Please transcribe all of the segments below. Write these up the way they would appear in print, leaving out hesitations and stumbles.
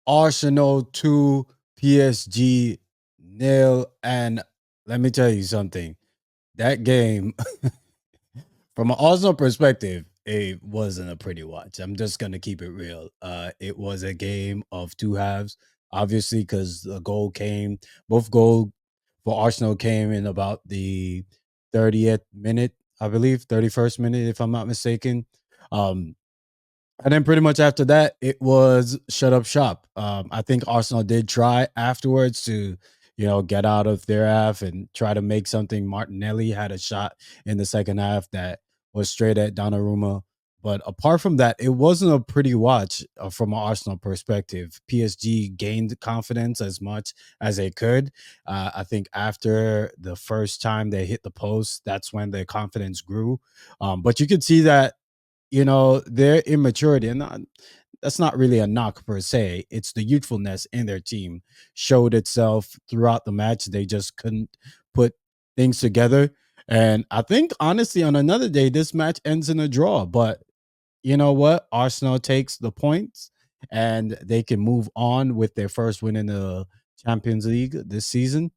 Arsenal 2, PSG nil. And let me tell you something. That game, from an Arsenal perspective, it wasn't a pretty watch. I'm just gonna keep it real. It was a game of two halves, obviously, because the goal came, both goal for Arsenal came in about the 30th minute, I believe, 31st minute, if I'm not mistaken. Um, and then pretty much after that, it was shut up shop. I think Arsenal did try afterwards to, get out of their half and try to make something. Martinelli had a shot in the second half that was straight at Donnarumma. But apart from that, it wasn't a pretty watch from an Arsenal perspective. PSG gained confidence as much as they could. I think after the first time they hit the post, that's when their confidence grew. But you could see that their immaturity, and that's not really a knock per se. It's the youthfulness in their team showed itself throughout the match. They just couldn't put things together. And I think, honestly, on another day, this match ends in a draw. But you know what? Arsenal takes the points and they can move on with their first win in the Champions League this season.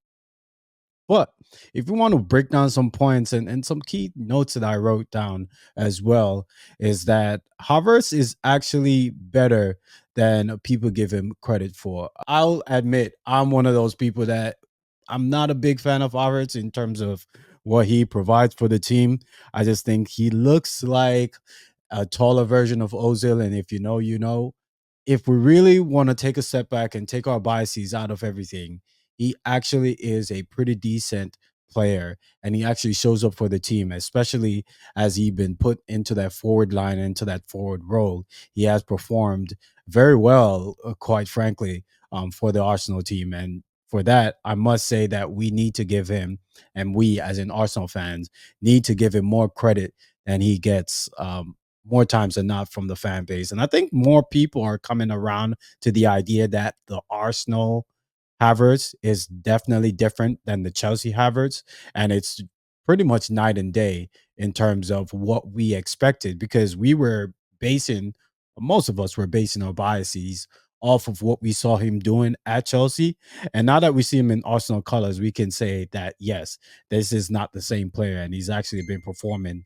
But if you want to break down some points and some key notes that I wrote down as well, is that Havertz is actually better than people give him credit for. I'll admit I'm one of those people that I'm not a big fan of Havertz in terms of what he provides for the team. I just think he looks like a taller version of Ozil, and if you know, you know. If we really want to take a step back and take our biases out of everything, he actually is a pretty decent player, and he actually shows up for the team, especially as he been put into that forward line, into that forward role. He has performed very well, quite frankly, for the Arsenal team. And for that, I must say that we need to give him, and we as in Arsenal fans need to give him more credit than he gets. More times than not from the fan base. And I think more people are coming around to the idea that the Arsenal Havertz is definitely different than the Chelsea Havertz. And it's pretty much night and day in terms of what we expected, because we were basing, most of us were basing our biases off of what we saw him doing at Chelsea. And now that we see him in Arsenal colors, we can say that, yes, this is not the same player. And he's actually been performing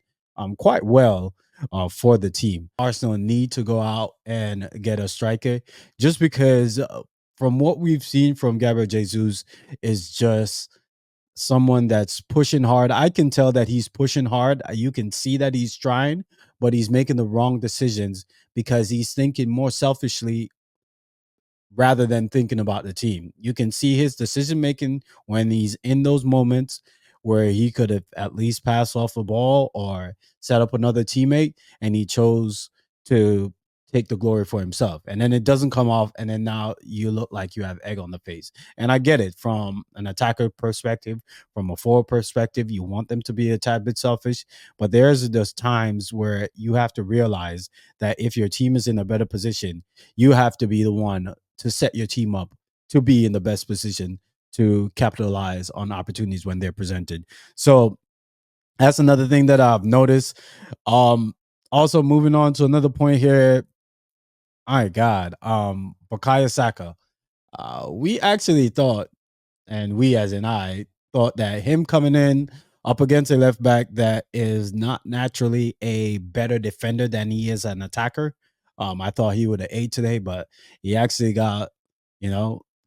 quite well for the team. Arsenal need to go out and get a striker, just because from what we've seen from Gabriel Jesus is just someone that's pushing hard. I can tell that he's pushing hard. You can see that he's trying, but he's making the wrong decisions because he's thinking more selfishly rather than thinking about the team. You can see his decision making when he's in those moments where he could have at least passed off the ball or set up another teammate, and he chose to take the glory for himself. And then it doesn't come off, and then now you look like you have egg on the face. And I get it from an attacker perspective, from a forward perspective, you want them to be a tad bit selfish, but there's those times where you have to realize that if your team is in a better position, you have to be the one to set your team up to be in the best position to capitalize on opportunities when they're presented. So that's another thing that I've noticed. Um, Also moving on to another point here. My God, Bukayo Saka. We actually thought, and we as in I thought that him coming in up against a left back that is not naturally a better defender than he is an attacker. I thought he would have ate today, but he actually got,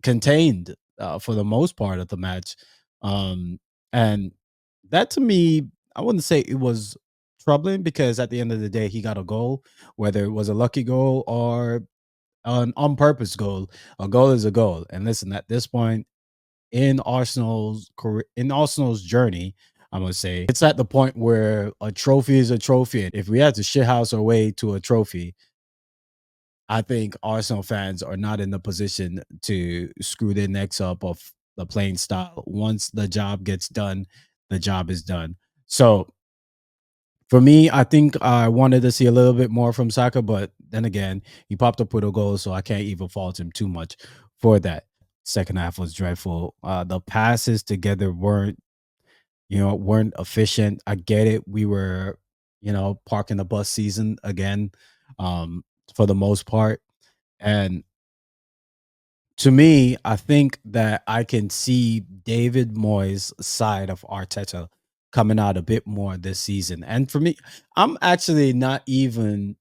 contained for the most part of the match. And that to me, I wouldn't say it was troubling, because at the end of the day, he got a goal, whether it was a lucky goal or an on purpose goal. A goal is a goal. And listen, at this point, in Arsenal's career, in Arsenal's journey, I'm gonna say it's at the point where a trophy is a trophy. If we had to shithouse our way to a trophy, I think Arsenal fans are not in the position to screw their necks up of the playing style. Once the job gets done, the job is done. So for me, I think I wanted to see a little bit more from Saka, but then again, he popped up with a goal, so I can't even fault him too much for that. Second half was dreadful. The passes together weren't efficient. I get it. We were, parking the bus season again, um, for the most part. And to me, I think that I can see David Moyes' side of Arteta coming out a bit more this season. And for me, I'm actually not even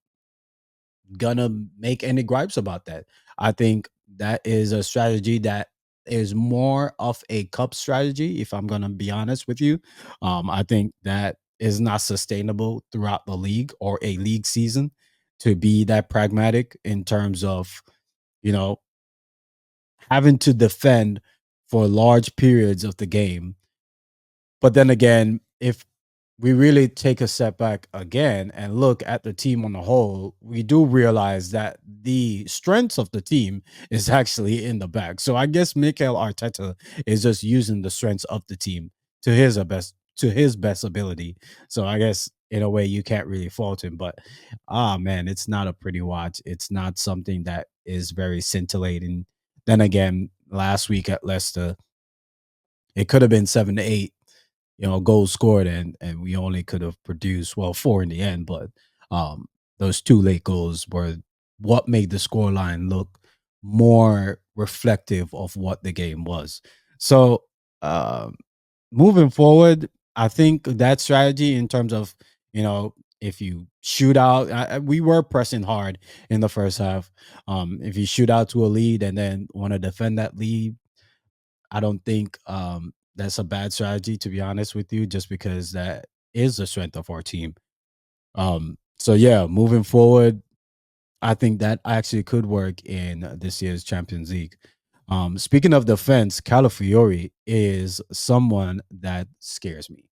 gonna make any gripes about that. I think that is a strategy that is more of a cup strategy, if I'm gonna be honest with you. I think that is not sustainable throughout the league or a league season to be that pragmatic in terms of, you know, having to defend for large periods of the game. But then again, if we really take a step back again and look at the team on the whole, we do realize that the strengths of the team is actually in the back. So I guess Mikel Arteta is just using the strengths of the team to his best ability. So I guess in a way you can't really fault him. But man, it's not a pretty watch. It's not something that is very scintillating. Then again, last week at Leicester, it could have been 7-8, goals scored, and we only could have produced, well, four in the end, but um those two late goals were what made the scoreline look more reflective of what the game was. So um moving forward, I think that strategy in terms of, if you shoot out, we were pressing hard in the first half. If you shoot out to a lead and then want to defend that lead, I don't think that's a bad strategy, to be honest with you, just because that is the strength of our team. So yeah, moving forward, I think that actually could work in this year's Champions League. Speaking of defense, Calafiori is someone that scares me.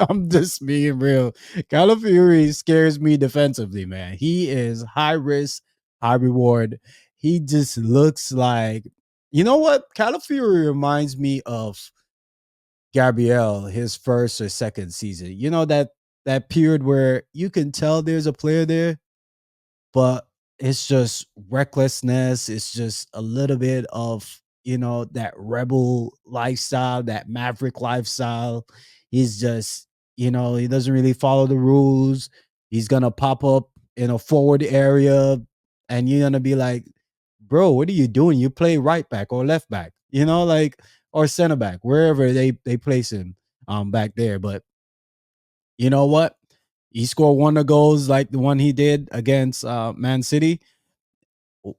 I'm just being real. Calafiori scares me defensively, man. He is high risk, high reward. He just looks like, you know what? Calafiori reminds me of Gabriel, his first or second season. You know that period where you can tell there's a player there, but it's just recklessness. It's just a little bit of, that rebel lifestyle, that maverick lifestyle. He's just, he doesn't really follow the rules. He's gonna pop up in a forward area, and you're gonna be like, bro, what are you doing? You play right back or left back, like, or center back, wherever they place him back there. But you know what? He scored one of the goals like the one he did against Man City.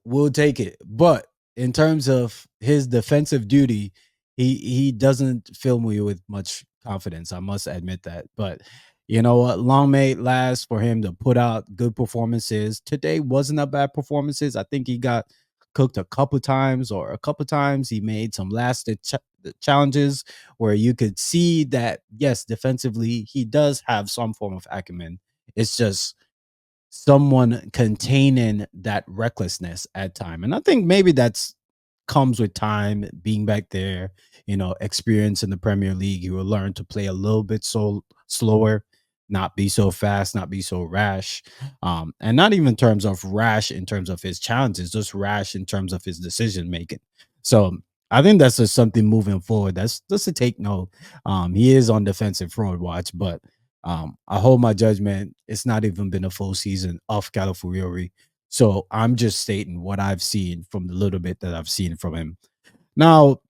We'll take it. But in terms of his defensive duty, he doesn't fill me with much confidence. I must admit that. But you know what? Long may it last for him to put out good performances. Today wasn't a bad performances. I think he got cooked a couple times, or a couple times he made some challenges where you could see that, yes, defensively he does have some form of acumen. It's just someone containing that recklessness at time. And I think maybe that's comes with time, being back there, experience in the Premier League. You will learn to play a little bit so slower, not be so fast, not be so rash. And not even in terms of rash in terms of his challenges, just rash in terms of his decision making. So I think that's just something moving forward. That's just a take note. He is on defensive fraud watch, but I hold my judgment. It's not even been a full season of Calafiori. So I'm just stating what I've seen from the little bit that I've seen from him. Now,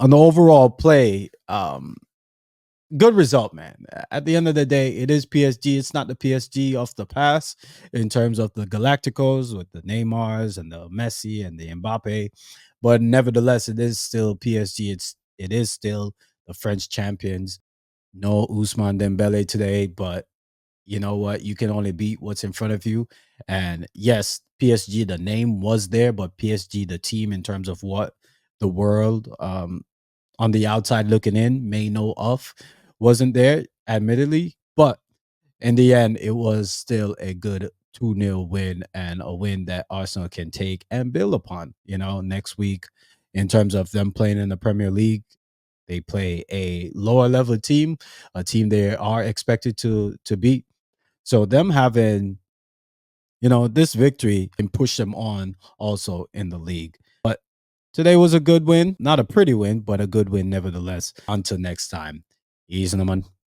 on the overall play, good result, man. At the end of the day, it is PSG. It's not the PSG of the past in terms of the Galacticos with the Neymars and the Messi and the Mbappe. But nevertheless, it is still PSG. It is still the French champions. No Ousmane Dembele today, but you know what? You can only beat what's in front of you. And yes, PSG, the name was there, but PSG, the team, in terms of what the world on the outside looking in may know of, wasn't there, admittedly. But in the end, it was still a good 2-0 win, and a win that Arsenal can take and build upon, next week. In terms of them playing in the Premier League, they play a lower level team, a team they are expected to beat. So them having, this victory can push them on also in the league. But today was a good win, not a pretty win, but a good win nevertheless. Until next time, ease on the man.